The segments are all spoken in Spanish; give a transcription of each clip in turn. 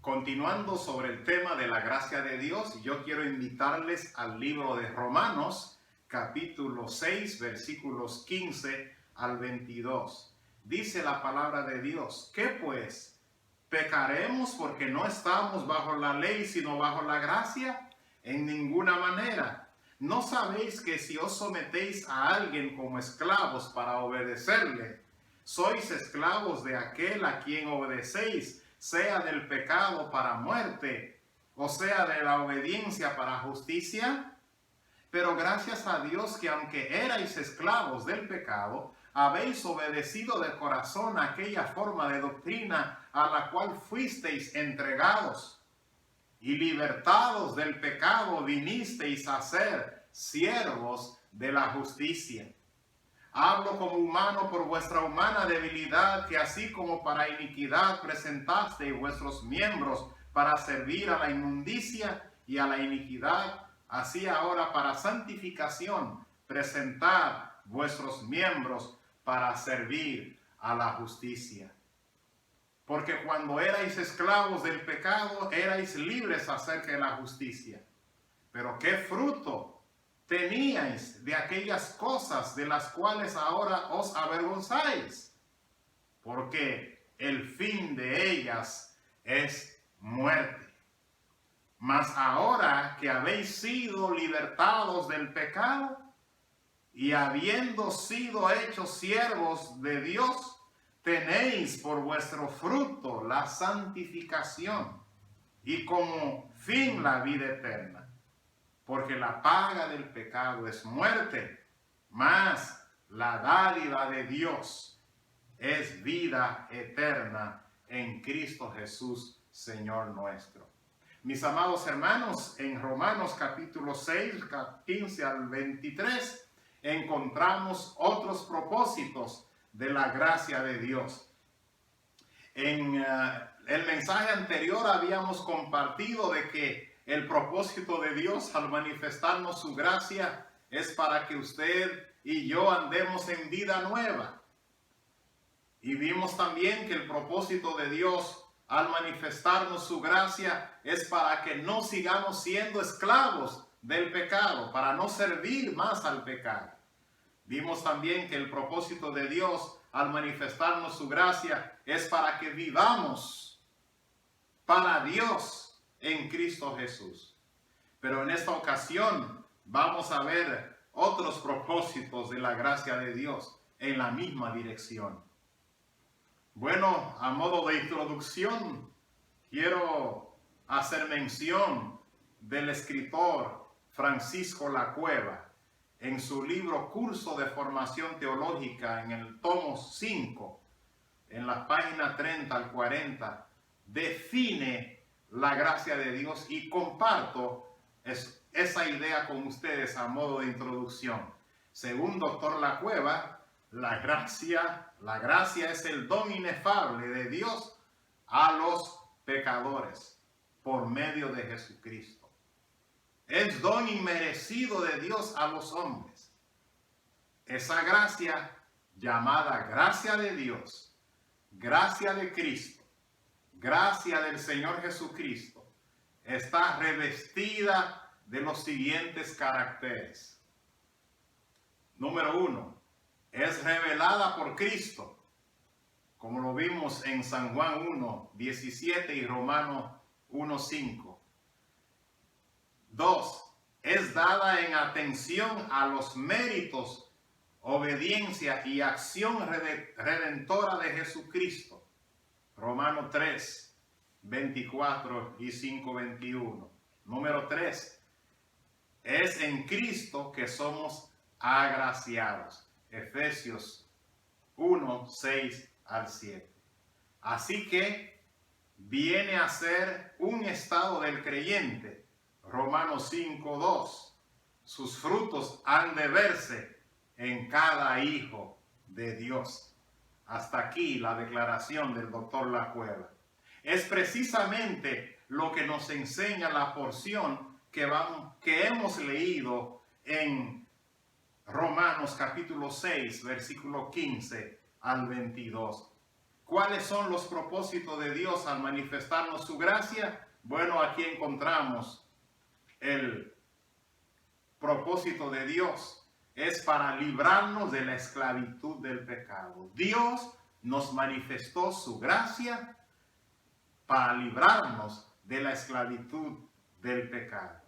Continuando sobre el tema de la gracia de Dios, yo quiero invitarles al libro de Romanos, capítulo 6, versículos 15 al 22. Dice la palabra de Dios: ¿qué pues? ¿Pecaremos porque no estamos bajo la ley, sino bajo la gracia? En ninguna manera. ¿No sabéis que si os sometéis a alguien como esclavos para obedecerle, sois esclavos de aquel a quien obedecéis, sea del pecado para muerte, o sea de la obediencia para justicia? Pero gracias a Dios que aunque erais esclavos del pecado, habéis obedecido de corazón aquella forma de doctrina a la cual fuisteis entregados, y libertados del pecado vinisteis a ser siervos de la justicia. Hablo como humano por vuestra humana debilidad, que así como para iniquidad presentasteis vuestros miembros para servir a la inmundicia y a la iniquidad, así ahora para santificación presentad vuestros miembros para servir a la justicia. Porque cuando erais esclavos del pecado, erais libres acerca de la justicia. Pero ¿qué fruto teníais de aquellas cosas de las cuales ahora os avergonzáis? Porque el fin de ellas es muerte. Mas ahora que habéis sido libertados del pecado y habiendo sido hechos siervos de Dios, tenéis por vuestro fruto la santificación y como fin la vida eterna. Porque la paga del pecado es muerte, mas la dádiva de Dios es vida eterna en Cristo Jesús, Señor nuestro. Mis amados hermanos, en Romanos capítulo 6, 15 al 23, encontramos otros propósitos de la gracia de Dios. En el mensaje anterior habíamos compartido de que el propósito de Dios al manifestarnos su gracia es para que usted y yo andemos en vida nueva. Y vimos también que el propósito de Dios al manifestarnos su gracia es para que no sigamos siendo esclavos del pecado, para no servir más al pecado. Vimos también que el propósito de Dios al manifestarnos su gracia es para que vivamos para Dios en Cristo Jesús. Pero en esta ocasión vamos a ver otros propósitos de la gracia de Dios en la misma dirección. Bueno, a modo de introducción, quiero hacer mención del escritor Francisco Lacueva. En su libro Curso de Formación Teológica, en el tomo 5, en la página 30 al 40, define la gracia de Dios y comparto esa idea con ustedes a modo de introducción. Según Dr. Lacueva, la gracia es el don inefable de Dios a los pecadores por medio de Jesucristo. Es don inmerecido de Dios a los hombres. Esa gracia, llamada gracia de Dios, gracia de Cristo, gracia del Señor Jesucristo, está revestida de los siguientes caracteres. Número 1, es revelada por Cristo, como lo vimos en San Juan 1, 17 y Romanos 1, 5. 2, es dada en atención a los méritos, obediencia y acción redentora de Jesucristo. Romanos 3, 24 y 5, 21. Número 3, es en Cristo que somos agraciados. Efesios 1, 6 al 7. Así que viene a ser un estado del creyente. Romanos 5, 2. Sus frutos han de verse en cada hijo de Dios. Hasta aquí la declaración del doctor Lacueva. Es precisamente lo que nos enseña la porción que hemos leído en Romanos capítulo 6, versículo 15 al 22. ¿Cuáles son los propósitos de Dios al manifestarnos su gracia? Bueno, aquí encontramos el propósito de Dios. Es para librarnos de la esclavitud del pecado. Dios nos manifestó su gracia para librarnos de la esclavitud del pecado.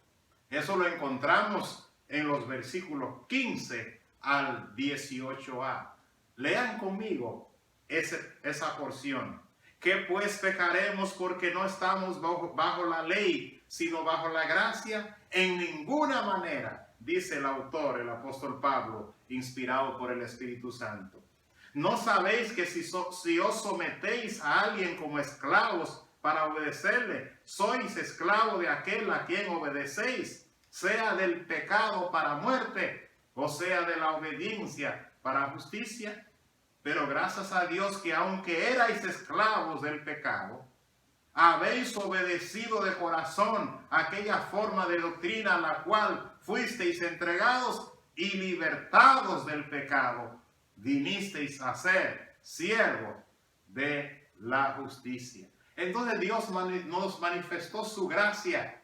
Eso lo encontramos en los versículos 15 al 18a. Lean conmigo esa porción. ¿Qué pues pecaremos porque no estamos bajo la ley, sino bajo la gracia? En ninguna manera, dice el autor, el apóstol Pablo, inspirado por el Espíritu Santo. ¿No sabéis que si os sometéis a alguien como esclavos para obedecerle, sois esclavo de aquel a quien obedecéis, sea del pecado para muerte, o sea de la obediencia para justicia? Pero gracias a Dios que aunque erais esclavos del pecado, habéis obedecido de corazón aquella forma de doctrina a la cual fuisteis entregados, y libertados del pecado, vinisteis a ser siervos de la justicia. Entonces Dios nos manifestó su gracia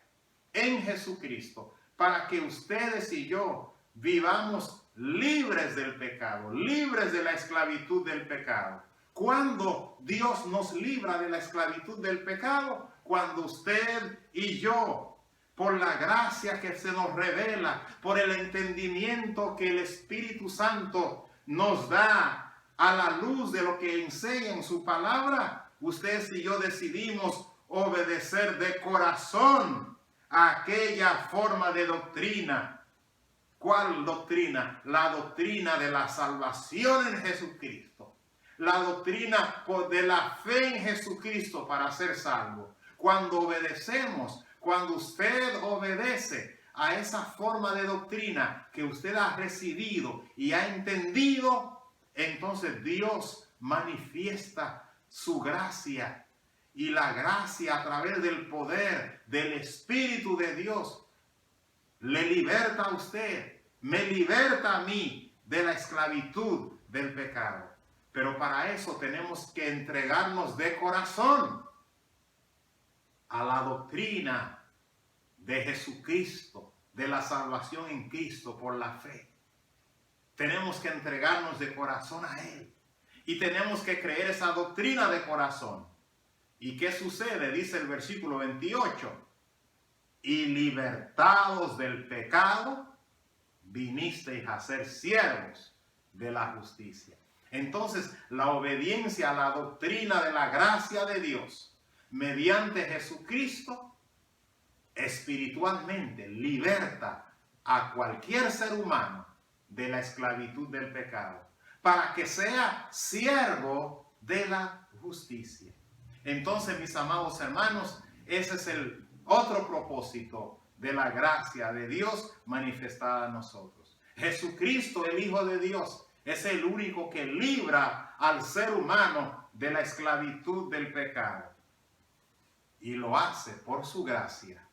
en Jesucristo para que ustedes y yo vivamos libres del pecado, libres de la esclavitud del pecado. ¿Cuándo Dios nos libra de la esclavitud del pecado? Cuando usted y yo, por la gracia que se nos revela, por el entendimiento que el Espíritu Santo nos da a la luz de lo que enseña en su palabra, ustedes y yo decidimos obedecer de corazón a aquella forma de doctrina. ¿Cuál doctrina? La doctrina de la salvación en Jesucristo. La doctrina de la fe en Jesucristo para ser salvo. Cuando obedecemos, cuando usted obedece a esa forma de doctrina que usted ha recibido y ha entendido, entonces Dios manifiesta su gracia. Y la gracia a través del poder del Espíritu de Dios le liberta a usted, me liberta a mí de la esclavitud del pecado. Pero para eso tenemos que entregarnos de corazón a la doctrina de Jesucristo, de la salvación en Cristo por la fe. Tenemos que entregarnos de corazón a Él y tenemos que creer esa doctrina de corazón. ¿Y qué sucede? Dice el versículo 28. Y libertados del pecado, vinisteis a ser siervos de la justicia. Entonces, la obediencia a la doctrina de la gracia de Dios mediante Jesucristo espiritualmente liberta a cualquier ser humano de la esclavitud del pecado para que sea siervo de la justicia. Entonces, mis amados hermanos, ese es el otro propósito de la gracia de Dios manifestada a nosotros. Jesucristo, el Hijo de Dios, es el único que libra al ser humano de la esclavitud del pecado. Y lo hace por su gracia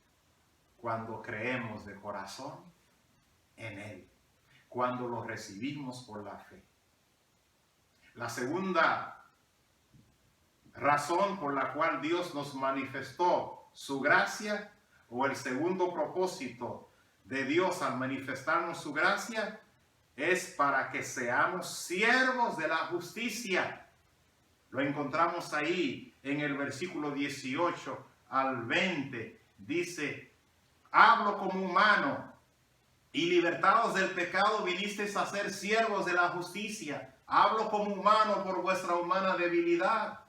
cuando creemos de corazón en Él, cuando lo recibimos por la fe. La segunda razón por la cual Dios nos manifestó su gracia, o el segundo propósito de Dios al manifestarnos su gracia, es para que seamos siervos de la justicia. Lo encontramos ahí en el versículo 18 al 20. Dice: hablo como humano, y libertados del pecado vinisteis a ser siervos de la justicia. Hablo como humano por vuestra humana debilidad,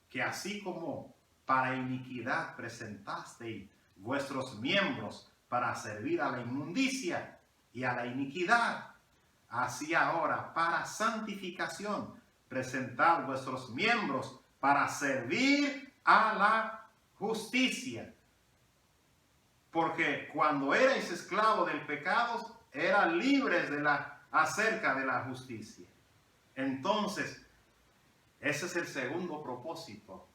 que así como para iniquidad presentasteis vuestros miembros para servir a la inmundicia y a la iniquidad, así ahora para santificación presentad vuestros miembros para servir a la justicia. Porque cuando erais esclavos del pecado, eran libres acerca de la justicia. Entonces, ese es el segundo propósito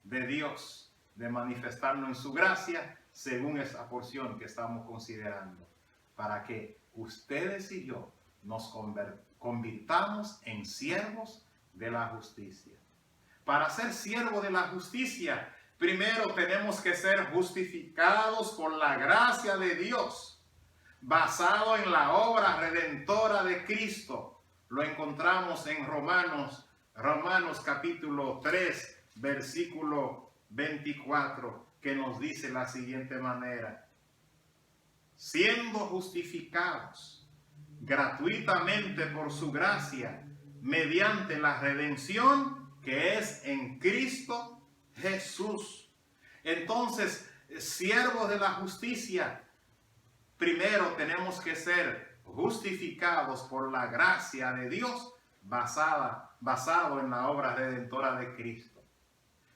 de Dios, de manifestarnos en su gracia, según esa porción que estamos considerando, para que ustedes y yo nos convirtamos en siervos de la justicia. Para ser siervo de la justicia, primero tenemos que ser justificados por la gracia de Dios, basado en la obra redentora de Cristo. Lo encontramos en Romanos capítulo 3, versículo 24, que nos dice la siguiente manera: siendo justificados gratuitamente por su gracia, mediante la redención que es en Cristo Jesús. Entonces, siervos de la justicia, primero tenemos que ser justificados por la gracia de Dios, basado en la obra redentora de Cristo.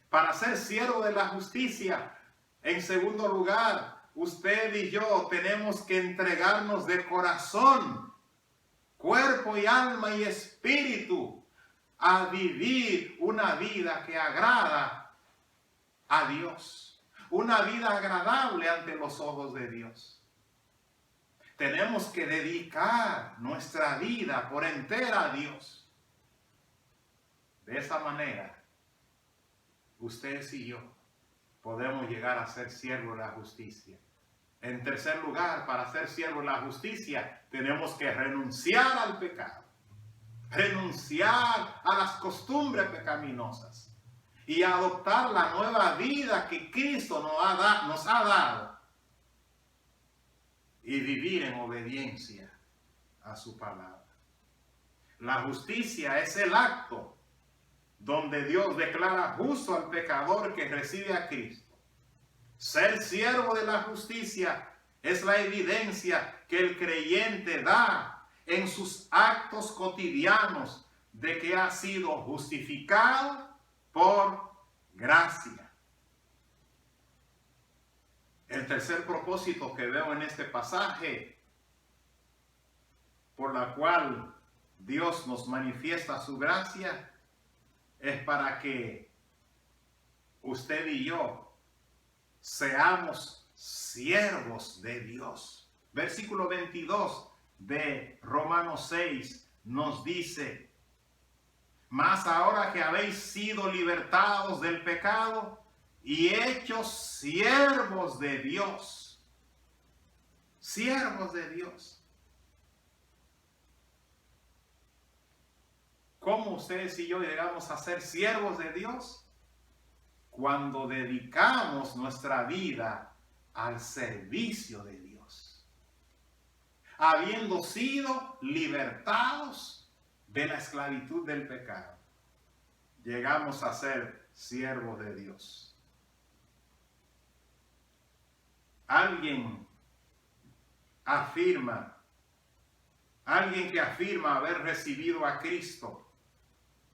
Para ser siervo de la justicia, en segundo lugar, usted y yo tenemos que entregarnos de corazón, cuerpo y alma y espíritu a vivir una vida que agrada a Dios, una vida agradable ante los ojos de Dios. Tenemos que dedicar nuestra vida por entera a Dios. De esa manera, ustedes y yo podemos llegar a ser siervos de la justicia. En tercer lugar, para ser siervos de la justicia, tenemos que renunciar al pecado, renunciar a las costumbres pecaminosas y adoptar la nueva vida que Cristo nos ha dado y vivir en obediencia a su palabra. La justicia es el acto donde Dios declara justo al pecador que recibe a Cristo. Ser siervo de la justicia es la evidencia que el creyente da en sus actos cotidianos de que ha sido justificado por gracia. El tercer propósito que veo en este pasaje, por la cual Dios nos manifiesta su gracia, es para que usted y yo seamos siervos de Dios. Versículo 22 de Romanos 6 nos dice: mas ahora que habéis sido libertados del pecado y hechos siervos de Dios. Siervos de Dios. ¿Cómo ustedes y yo llegamos a ser siervos de Dios? Cuando dedicamos nuestra vida al servicio de Dios. Habiendo sido libertados de la esclavitud del pecado, llegamos a ser siervos de Dios. Alguien que afirma haber recibido a Cristo,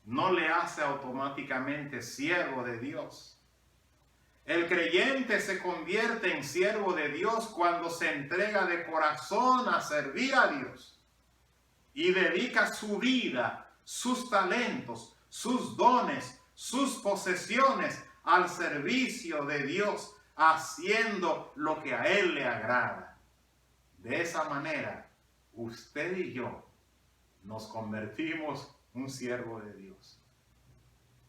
no le hace automáticamente siervo de Dios. El creyente se convierte en siervo de Dios cuando se entrega de corazón a servir a Dios y dedica su vida, sus talentos, sus dones, sus posesiones al servicio de Dios, haciendo lo que a Él le agrada. De esa manera, usted y yo nos convertimos en un siervo de Dios.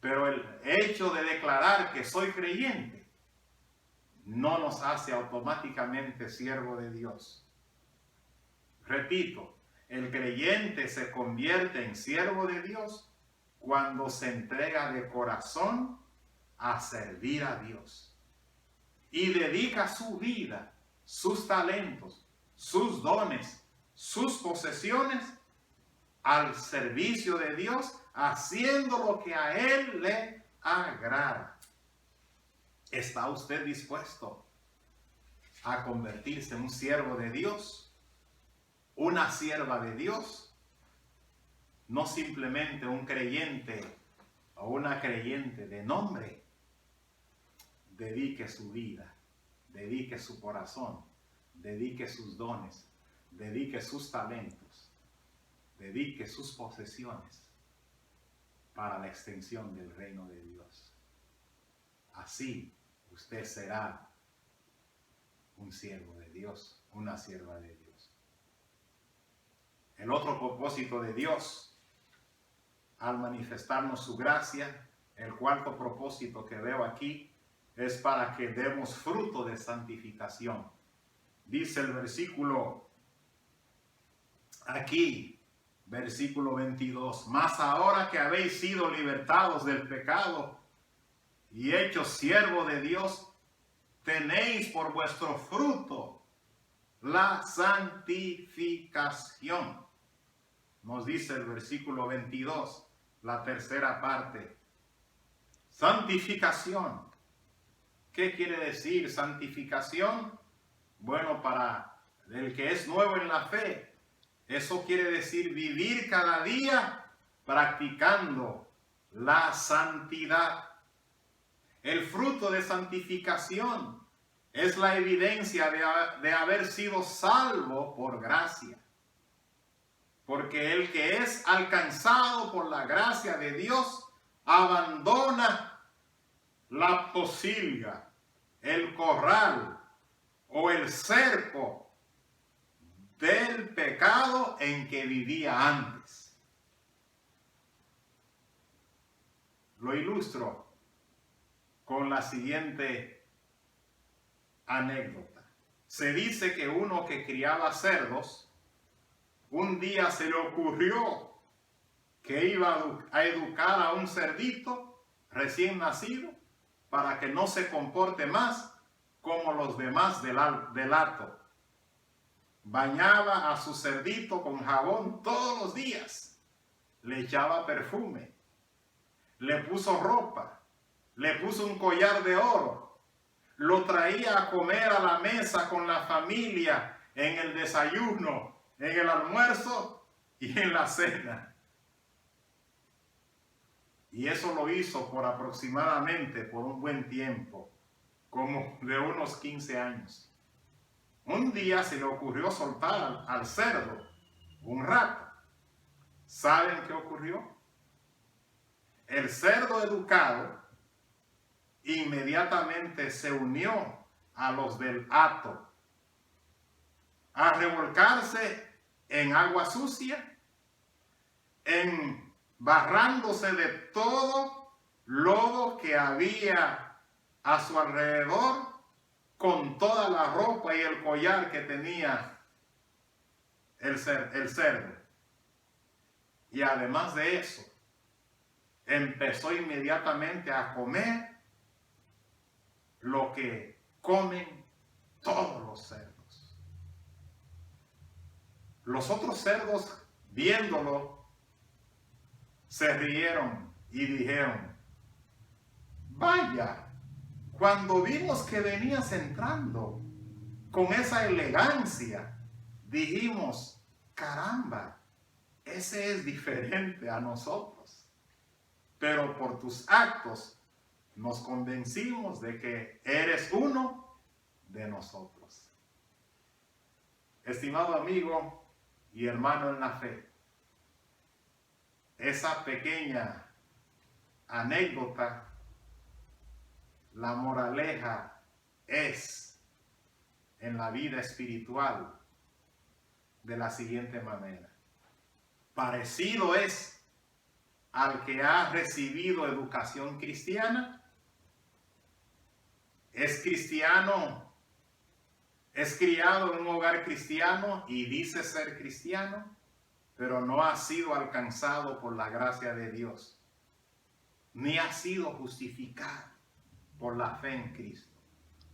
Pero el hecho de declarar que soy creyente no nos hace automáticamente siervo de Dios. Repito, el creyente se convierte en siervo de Dios cuando se entrega de corazón a servir a Dios y dedica su vida, sus talentos, sus dones, sus posesiones al servicio de Dios, haciendo lo que a Él le agrada. ¿Está usted dispuesto a convertirse en un siervo de Dios? ¿Una sierva de Dios? No simplemente un creyente o una creyente de nombre. Dedique su vida, dedique su corazón, dedique sus dones, dedique sus talentos, dedique sus posesiones para la extensión del reino de Dios. Así usted será un siervo de Dios, una sierva de Dios. El otro propósito de Dios, al manifestarnos su gracia, El cuarto propósito que veo aquí es para que demos fruto de santificación. Dice el versículo aquí, versículo 22, mas ahora que habéis sido libertados del pecado y hechos siervos de Dios, tenéis por vuestro fruto la santificación. Nos dice el versículo 22, la tercera parte. Santificación. ¿Qué quiere decir santificación? Bueno, para el que es nuevo en la fe, eso quiere decir vivir cada día practicando la santidad. El fruto de santificación es la evidencia de haber sido salvo por gracia. Porque el que es alcanzado por la gracia de Dios abandona la posilga, el corral o el cerco del pecado en que vivía antes. Lo ilustro con la siguiente anécdota. Se dice que uno que criaba cerdos, un día se le ocurrió que iba a educar a un cerdito recién nacido para que no se comporte más como los demás del hato. Bañaba a su cerdito con jabón todos los días, le echaba perfume, le puso ropa, le puso un collar de oro, lo traía a comer a la mesa con la familia en el desayuno, en el almuerzo y en la cena. Y eso lo hizo por un buen tiempo, como de unos 15 años. Un día se le ocurrió soltar al cerdo un rato. ¿Saben qué ocurrió? El cerdo educado inmediatamente se unió a los del hato, a revolcarse en agua sucia, embarrándose de todo lodo que había a su alrededor, con toda la ropa y el collar que tenía el cerdo. Y además de eso, empezó inmediatamente a comer lo que comen todos los cerdos. Los otros cerdos, viéndolo, se rieron y dijeron: vaya, cuando vimos que venías entrando con esa elegancia, dijimos: caramba, ese es diferente a nosotros. Pero por tus actos nos convencimos de que eres uno de nosotros. Estimado amigo y hermano en la fe, esa pequeña anécdota, la moraleja es en la vida espiritual de la siguiente manera. Parecido es al que ha recibido educación cristiana, es cristiano, es criado en un hogar cristiano y dice ser cristiano, pero no ha sido alcanzado por la gracia de Dios, ni ha sido justificado por la fe en Cristo.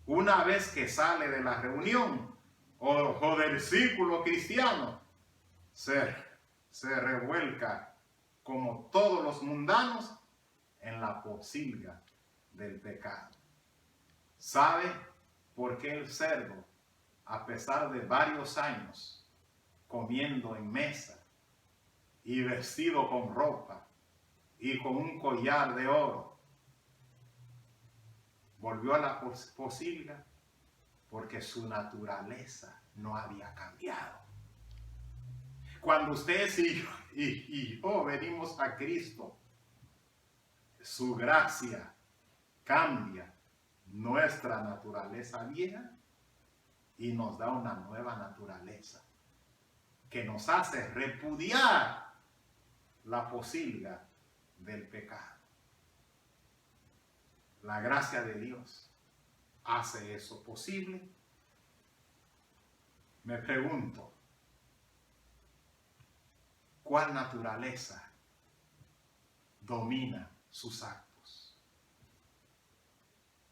Una vez que sale de la reunión o del círculo cristiano, se revuelca como todos los mundanos en la posilga del pecado. ¿Sabe por qué el cerdo, a pesar de varios años comiendo en mesa y vestido con ropa y con un collar de oro, volvió a la posilga? Porque su naturaleza no había cambiado. Cuando ustedes y yo venimos a Cristo, su gracia cambia nuestra naturaleza vieja y nos da una nueva naturaleza que nos hace repudiar la posilga del pecado. La gracia de Dios hace eso posible. Me pregunto, ¿cuál naturaleza domina sus actos?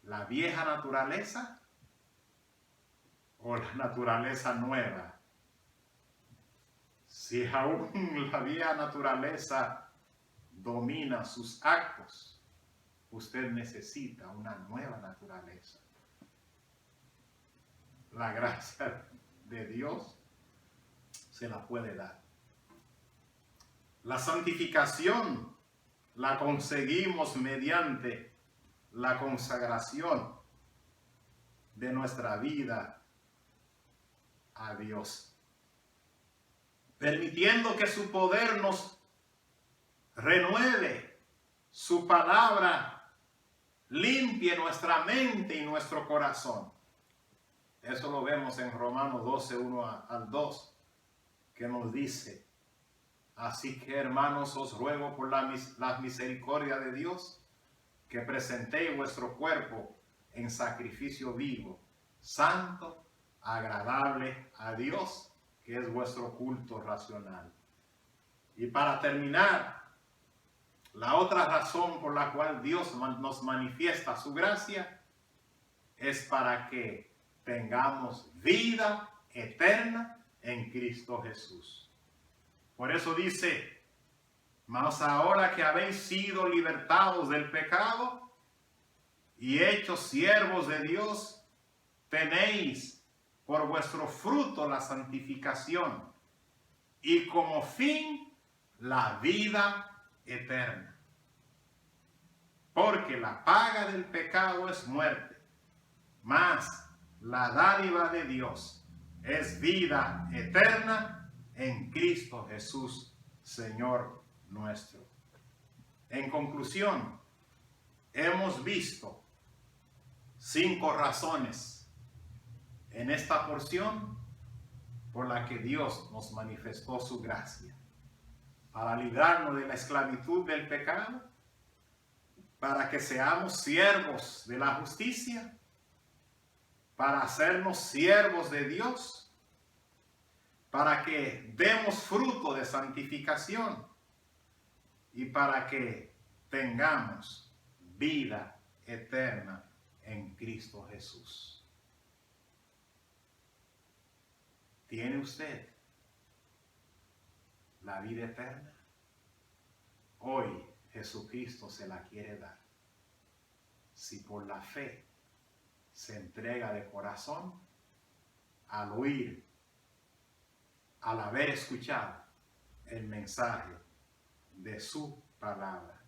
¿La vieja naturaleza o la naturaleza nueva? Si aún la vieja naturaleza domina sus actos, usted necesita una nueva naturaleza. La gracia de Dios se la puede dar. La santificación la conseguimos mediante la consagración de nuestra vida a Dios, permitiendo que su poder nos renueve, su palabra limpie nuestra mente y nuestro corazón. Eso lo vemos en Romanos 12, 1 al 2, que nos dice: así que, hermanos, os ruego por la misericordia de Dios, que presentéis vuestro cuerpo en sacrificio vivo, santo, agradable a Dios, que es vuestro culto racional. Y para terminar, la otra razón por la cual Dios nos manifiesta su gracia es para que tengamos vida eterna en Cristo Jesús. Por eso dice: mas ahora que habéis sido libertados del pecado y hechos siervos de Dios, tenéis por vuestro fruto la santificación y como fin la vida eterna. Porque la paga del pecado es muerte, mas la dádiva de Dios es vida eterna en Cristo Jesús, Señor nuestro. En conclusión, hemos visto 5 razones en esta porción por la que Dios nos manifestó su gracia: para librarnos de la esclavitud del pecado, para que seamos siervos de la justicia, para hacernos siervos de Dios, para que demos fruto de santificación y para que tengamos vida eterna en Cristo Jesús. ¿Tiene usted la vida eterna? Hoy Jesucristo se la quiere dar. Si por la fe se entrega de corazón al oír, al haber escuchado el mensaje de su palabra.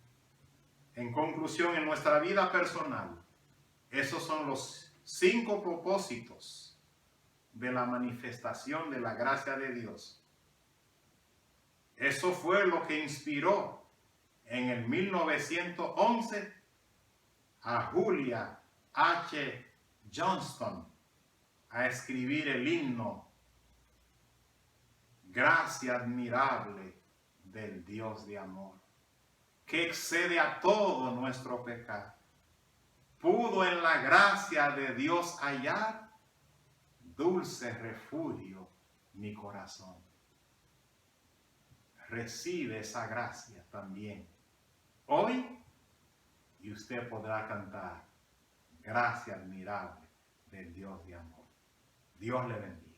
En conclusión, en nuestra vida personal, esos son los 5 propósitos de la manifestación de la gracia de Dios. Eso fue lo que inspiró en el 1911 a Julia H. Johnston a escribir el himno Gracia admirable del Dios de amor, que excede a todo nuestro pecado. Pudo en la gracia de Dios hallar dulce refugio mi corazón. Recibe esa gracia también hoy y usted podrá cantar gracia admirable del Dios de amor. Dios le bendiga.